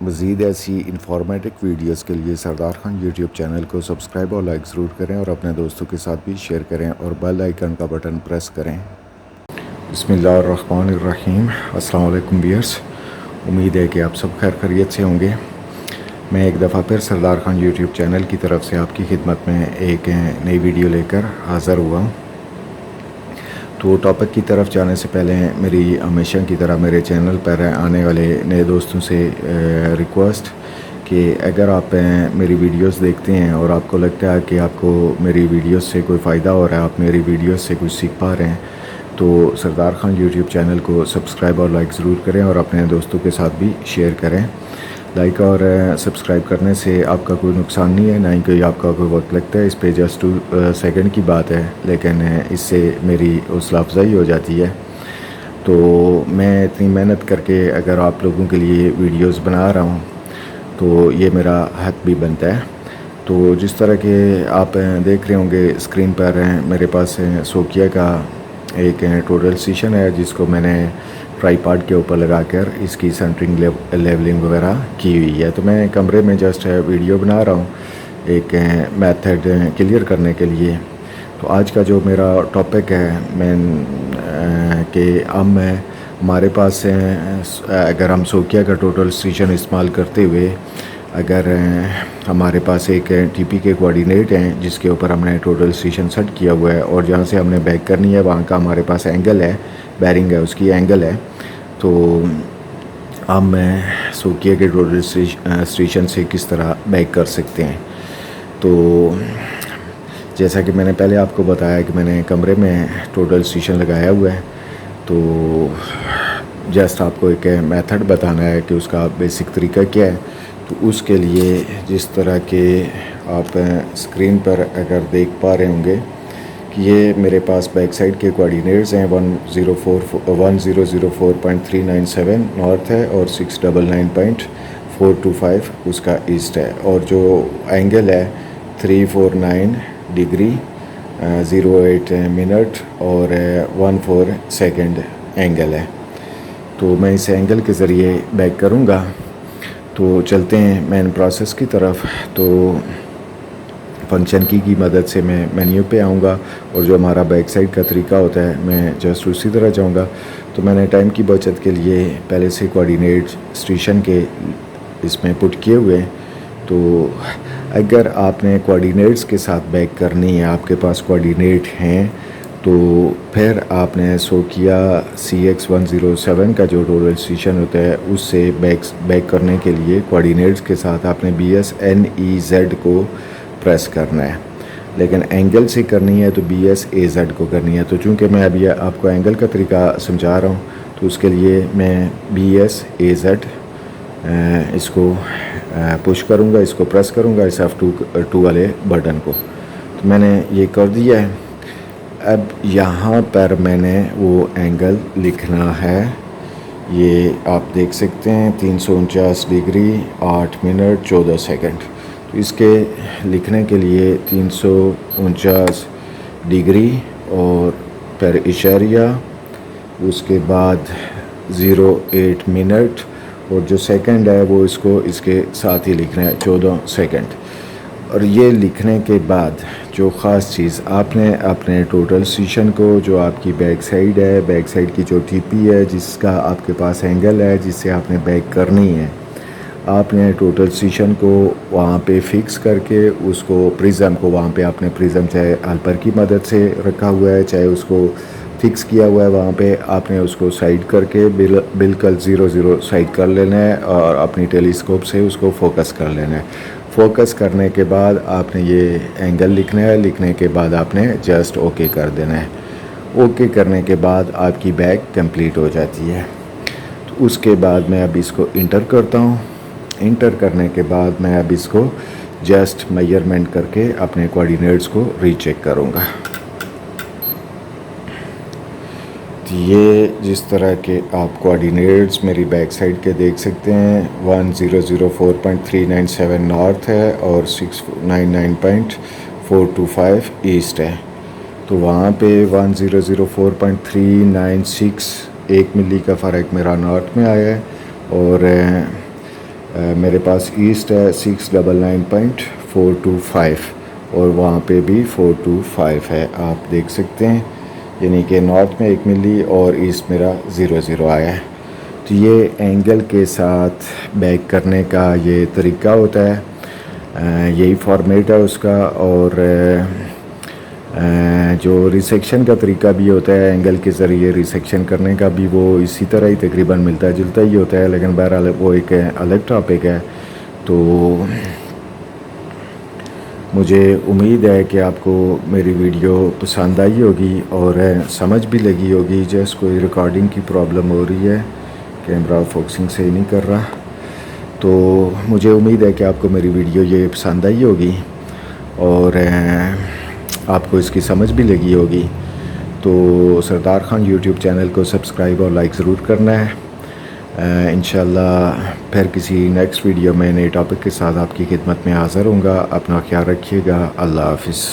مزید ایسی انفارمیٹک ویڈیوز کے لیے سردار خان یوٹیوب چینل کو سبسکرائب اور لائک ضرور کریں اور اپنے دوستوں کے ساتھ بھی شیئر کریں اور بیل آئیکن کا بٹن پریس کریں۔ بسم اللہ الرحمن الرحیم۔ السلام علیکم ویئرس، امید ہے کہ آپ سب خیر خیریت سے ہوں گے۔ میں ایک دفعہ پھر سردار خان یوٹیوب چینل کی طرف سے آپ کی خدمت میں ایک نئی ویڈیو لے کر حاضر ہوا ہوں۔ تو ٹاپک کی طرف جانے سے پہلے میری ہمیشہ کی طرح میرے چینل پر آنے والے نئے دوستوں سے ریکویسٹ کہ اگر آپ میری ویڈیوز دیکھتے ہیں اور آپ کو لگتا ہے کہ آپ کو میری ویڈیوز سے کوئی فائدہ ہو رہا ہے، آپ میری ویڈیوز سے کچھ سیکھ پا رہے ہیں، تو سردار خان یوٹیوب چینل کو سبسکرائب اور لائک ضرور کریں اور اپنے دوستوں کے ساتھ بھی شیئر کریں۔ لائک اور سبسکرائب کرنے سے آپ کا کوئی نقصان نہیں ہے، نہ ہی کوئی آپ کا کوئی وقت لگتا ہے۔ اس پہ جسٹ 2 سیکنڈ کی بات ہے، لیکن اس سے میری حوصلہ افزائی ہو جاتی ہے۔ تو میں اتنی محنت کر کے اگر آپ لوگوں کے لیے ویڈیوز بنا رہا ہوں تو یہ میرا حق بھی بنتا ہے۔ تو جس طرح کہ آپ دیکھ رہے ہوں گے اسکرین پر میرے پاس سوکیا کا ایک ٹوٹل اسٹیشن ہے، جس کو میں نے ٹرائی پاڈ کے اوپر لگا کر اس کی سینٹرنگ لیولنگ وغیرہ کی ہوئی ہے۔ تو میں کمرے میں جسٹ ویڈیو بنا رہا ہوں ایک میتھڈ کلیئر کرنے کے لیے۔ تو آج کا جو میرا ٹاپک ہے کہ ہمارے پاس اگر ہم سوکیا کا ٹوٹل اسٹیشن استعمال کرتے ہوئے اگر ہمارے پاس ایک ٹی پی کے کوآرڈینیٹ ہیں جس کے اوپر ہم نے ٹوٹل اسٹیشن سیٹ کیا ہوا ہے، اور جہاں سے ہم نے بیک کرنی ہے وہاں کا ہمارے پاس اینگل ہے، بیرنگ ہے، اس کی اینگل ہے، تو ہم سوکیا کے ٹوٹل اسٹیشن سے کس طرح بیک کر سکتے ہیں۔ تو جیسا کہ میں نے پہلے آپ کو بتایا کہ میں نے کمرے میں ٹوٹل اسٹیشن لگایا ہوا ہے، تو جسٹ آپ کو ایک میتھڈ بتانا ہے کہ اس کا بیسک طریقہ کیا ہے۔ تو اس کے لیے جس طرح کہ آپ اسکرین پر اگر دیکھ پا رہے ہوں گے کہ یہ میرے پاس بیک سائڈ کے کوآرڈینیٹس ہیں، 1004.397 نارتھ ہے اور 699.425 اس کا ایسٹ ہے، اور جو اینگل ہے 349 ڈگری 08 منٹ اور 14 سیکنڈ اینگل ہے۔ تو میں اس اینگل کے ذریعے بیک کروں گا۔ تو چلتے ہیں مین پروسیس کی طرف۔ تو فنکشن کی مدد سے میں مینیو پہ آؤں گا، اور جو ہمارا بیک سائڈ کا طریقہ ہوتا ہے میں جسٹ اسی طرح جاؤں گا۔ تو میں نے ٹائم کی بچت کے لیے پہلے سے کوآرڈینیٹ اسٹیشن کے اس میں پٹ کیے ہوئے ہیں۔ تو اگر آپ نے کوآرڈینیٹس کے ساتھ بیک کرنی ہے، آپ کے پاس کوآرڈینیٹ ہیں، تو پھر آپ نے سوکیا CX107 کا جو ٹوٹل اسٹیشن ہوتا ہے اس سے بیک کرنے کے لیے کوآرڈینیٹس کے ساتھ آپ نے BSNEZ کو پریس کرنا ہے، لیکن اینگل سے کرنی ہے تو BSAZ کو کرنی ہے۔ تو چونکہ میں ابھی آپ کو اینگل کا طریقہ سمجھا رہا ہوں، تو اس کے لیے میں BSAZ اس کو پش کروں گا، اس کو پریس کروں گا، اس F2 والے بٹن کو۔ تو میں نے یہ کر دیا ہے۔ اب یہاں پر میں نے وہ اینگل لکھنا ہے، یہ آپ دیکھ سکتے ہیں 349 ڈگری 8 منٹ 14 سیکنڈ۔ تو اس کے لکھنے کے لیے 349 ڈگری اور پھر اشاریہ، اس کے بعد 08 منٹ، اور جو سیکنڈ ہے وہ اس کو اس کے ساتھ ہی لکھنا ہے 14 سیکنڈ۔ اور یہ لکھنے کے بعد جو خاص چیز آپ نے اپنے ٹوٹل اسٹیشن کو، جو آپ کی بیک سائڈ ہے، بیک سائڈ کی جو ٹی پی ہے جس کا آپ کے پاس اینگل ہے جس سے آپ نے بیک کرنی ہے، آپ نے ٹوٹل اسٹیشن کو وہاں پہ فکس کر کے اس کو پریزم کو وہاں پہ آپ نے پریزم چاہے ہیلپر کی مدد سے رکھا ہوا ہے، چاہے اس کو فکس کیا ہوا ہے، وہاں پہ آپ نے اس کو سائڈ کر کے بالکل 0 سائڈ کر لینا ہے اور اپنی ٹیلیسکوپ سے اس کو فوکس کر لینا ہے۔ فوکس کرنے کے بعد آپ نے یہ اینگل لکھنا ہے، لکھنے کے بعد آپ نے جسٹ اوکے کر دینا ہے۔ اوکے کرنے کے بعد آپ کی بیک کمپلیٹ ہو جاتی ہے۔ تو اس کے بعد میں اب اس کو انٹر کرتا ہوں۔ انٹر کرنے کے بعد میں اب اس کو جسٹ میجرمنٹ کر کے اپنے کوآرڈینیٹس کو ری چیک کروں گا۔ یہ جس طرح کے آپ کوآرڈینیٹس میری بیک سائڈ کے دیکھ سکتے ہیں، 1004.397 نارتھ ہے اور 699.425 ایسٹ ہے۔ تو وہاں پہ 1004.396 1 ملی کا فرق میرا نارتھ میں آیا ہے، اور میرے پاس ایسٹ ہے 699.425 اور وہاں پہ بھی 425 ہے، آپ دیکھ سکتے ہیں، یعنی کہ نارتھ میں 1 ملی اور ایسٹ میرا 00 آیا ہے۔ تو یہ اینگل کے ساتھ بیک کرنے کا یہ طریقہ ہوتا ہے، یہی فارمیٹ ہے اس کا، اور جو ریسیکشن کا طریقہ بھی ہوتا ہے اینگل کے ذریعے ریسیکشن کرنے کا بھی، وہ اسی طرح ہی تقریباً ملتا جلتا ہی ہوتا ہے، لیکن بہرحال وہ ایک الگ ٹاپک ہے۔ تو مجھے امید ہے کہ آپ کو میری ویڈیو پسند آئی ہوگی اور سمجھ بھی لگی ہوگی۔ جیسے کوئی ریکارڈنگ کی پرابلم ہو رہی ہے، کیمرہ فوکسنگ صحیح نہیں کر رہا، تو مجھے امید ہے کہ آپ کو میری ویڈیو یہ پسند آئی ہوگی اور آپ کو اس کی سمجھ بھی لگی ہوگی۔ تو سردار خان یوٹیوب چینل کو سبسکرائب اور لائک ضرور کرنا ہے۔ انشاءاللہ پھر کسی نیکسٹ ویڈیو میں نئے ٹاپک کے ساتھ آپ کی خدمت میں حاضر ہوں گا۔ اپنا خیال رکھیے گا، اللہ حافظ۔